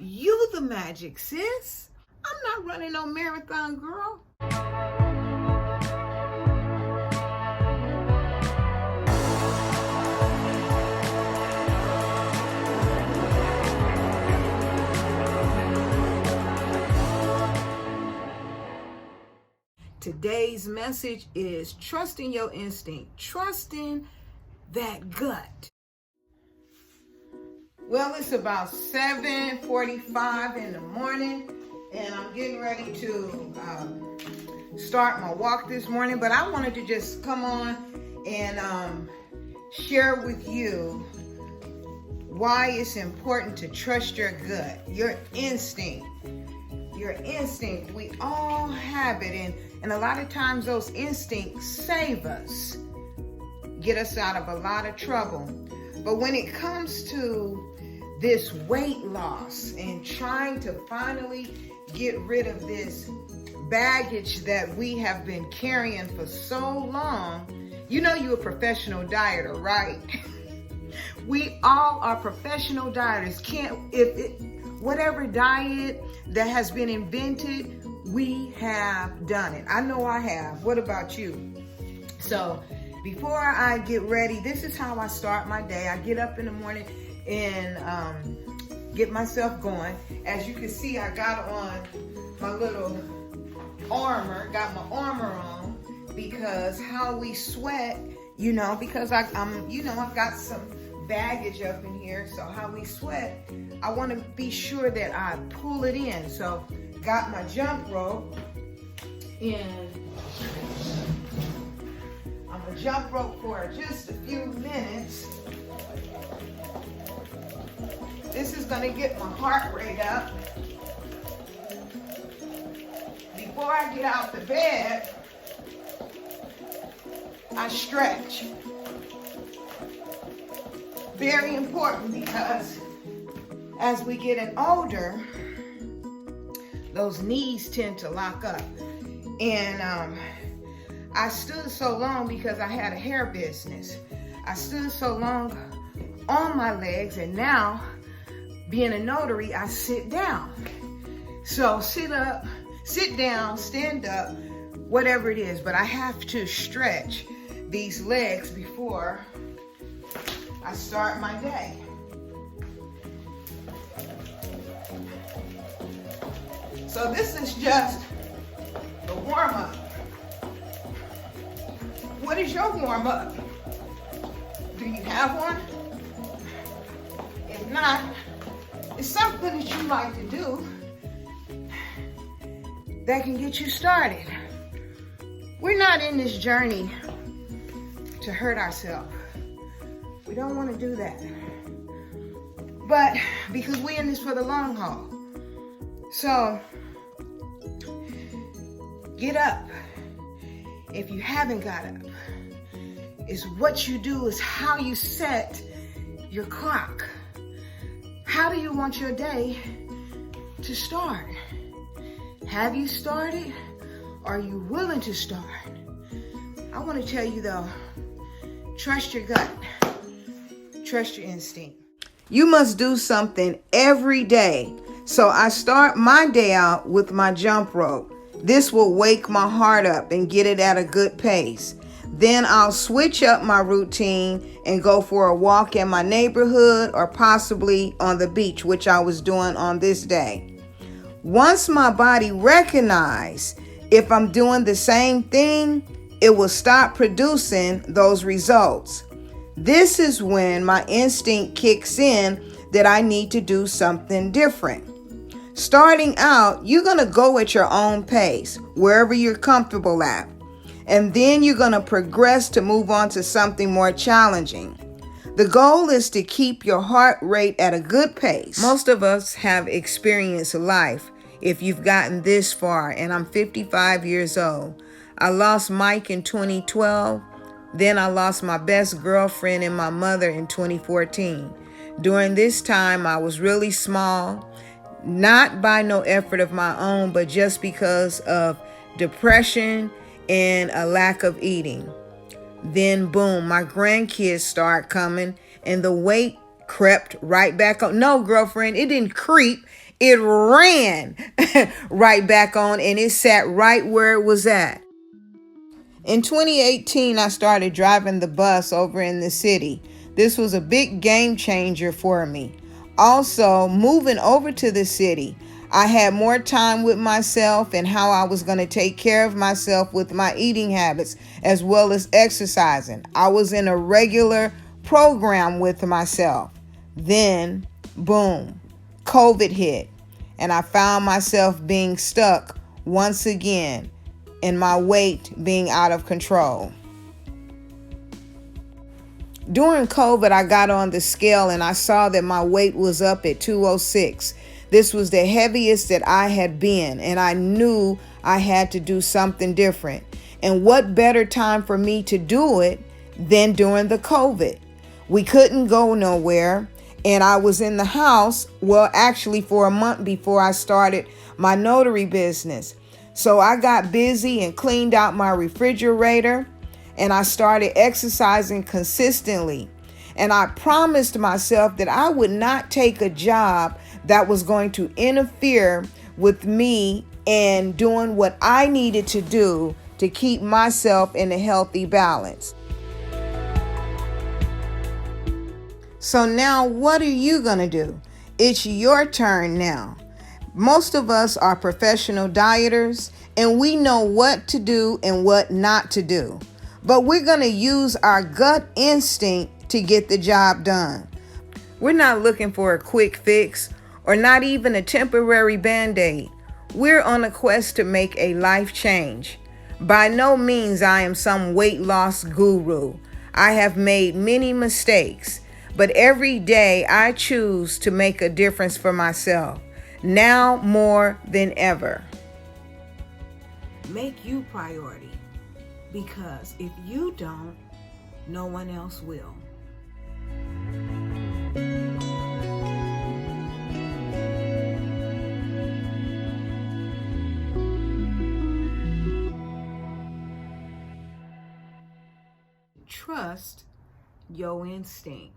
You the magic, sis. I'm not running no marathon, girl. Today's message is trusting your instinct, trusting that gut. Well, it's about 7:45 in the morning, and I'm getting ready to start my walk this morning, but I wanted to just come on and share with you why it's important to trust your gut, your instinct. Your instinct, we all have it, and a lot of times those instincts save us, get us out of a lot of trouble. But when it comes to this weight loss and trying to finally get rid of this baggage that we have been carrying for so long, you know you're a professional dieter, right? We all are professional dieters. Whatever diet that has been invented, we have done it. I know I have. What about you? So before I get ready, this is how I start my day. I get up in the morning and get myself going. As you can see, I got on my little armor, got my armor on, because how we sweat, because I've got some baggage up in here. So how we sweat, I want to be sure that I pull it in. So got my jump rope, and I'm gonna jump rope for just a few minutes. This is gonna get my heart rate up. Before I get out the bed, I stretch. Very important, because as we get older, those knees tend to lock up. And I stood so long because I had a hair business. I stood so long on my legs, and now being a notary, I sit down. So sit up, sit down, stand up, whatever it is, but I have to stretch these legs before I start my day. So this is just the warm-up. What is your warm-up? Do you have one? If not, it's something that you like to do that can get you started. We're not in this journey to hurt ourselves. We don't want to do that. But because we're in this for the long haul. So get up. If you haven't got up, is what you do, is how you set your clock. How do you want your day to start? Have you started? Are you willing to start? I want to tell you though, trust your gut. Trust your instinct. You must do something every day. So I start my day out with my jump rope. This will wake my heart up and get it at a good pace. Then I'll switch up my routine and go for a walk in my neighborhood or possibly on the beach, which I was doing on this day. Once my body recognizes if I'm doing the same thing, it will stop producing those results. This is when my instinct kicks in that I need to do something different. Starting out, you're going to go at your own pace, wherever you're comfortable at. And then you're going to progress to move on to something more challenging. The goal is to keep your heart rate at a good pace. Most of us have experienced life if you've gotten this far, and I'm 55 years old. I lost Mike in 2012. Then I lost my best girlfriend and my mother in 2014. During this time, I was really small. Not by no effort of my own, but just because of depression and a lack of eating. Then boom, my grandkids start coming and the weight crept right back up. No, girlfriend, it didn't creep. it ran right back on, and it sat right where it was at. In 2018, I started driving the bus over in the city. This was a big game changer for me. Also, moving over to the city, I had more time with myself and how I was going to take care of myself with my eating habits as well as exercising. I was in a regular program with myself. Then, boom, COVID hit, and I found myself being stuck once again and my weight being out of control. During COVID, I got on the scale and I saw that my weight was up at 206. This was the heaviest that I had been, and I knew I had to do something different. And what better time for me to do it than during the COVID? We couldn't go nowhere, and I was in the house, well, actually for a month before I started my notary business. So I got busy and cleaned out my refrigerator, and I started exercising consistently. And I promised myself that I would not take a job that was going to interfere with me and doing what I needed to do to keep myself in a healthy balance. So now what are you going to do? It's your turn now. Most of us are professional dieters, and we know what to do and what not to do. But we're going to use our gut instinct to get the job done. We're not looking for a quick fix or not even a temporary band-aid. We're on a quest to make a life change. By no means I am some weight loss guru. I have made many mistakes, but every day I choose to make a difference for myself. Now more than ever. Make you priority, because if you don't, no one else will. Trust your instinct.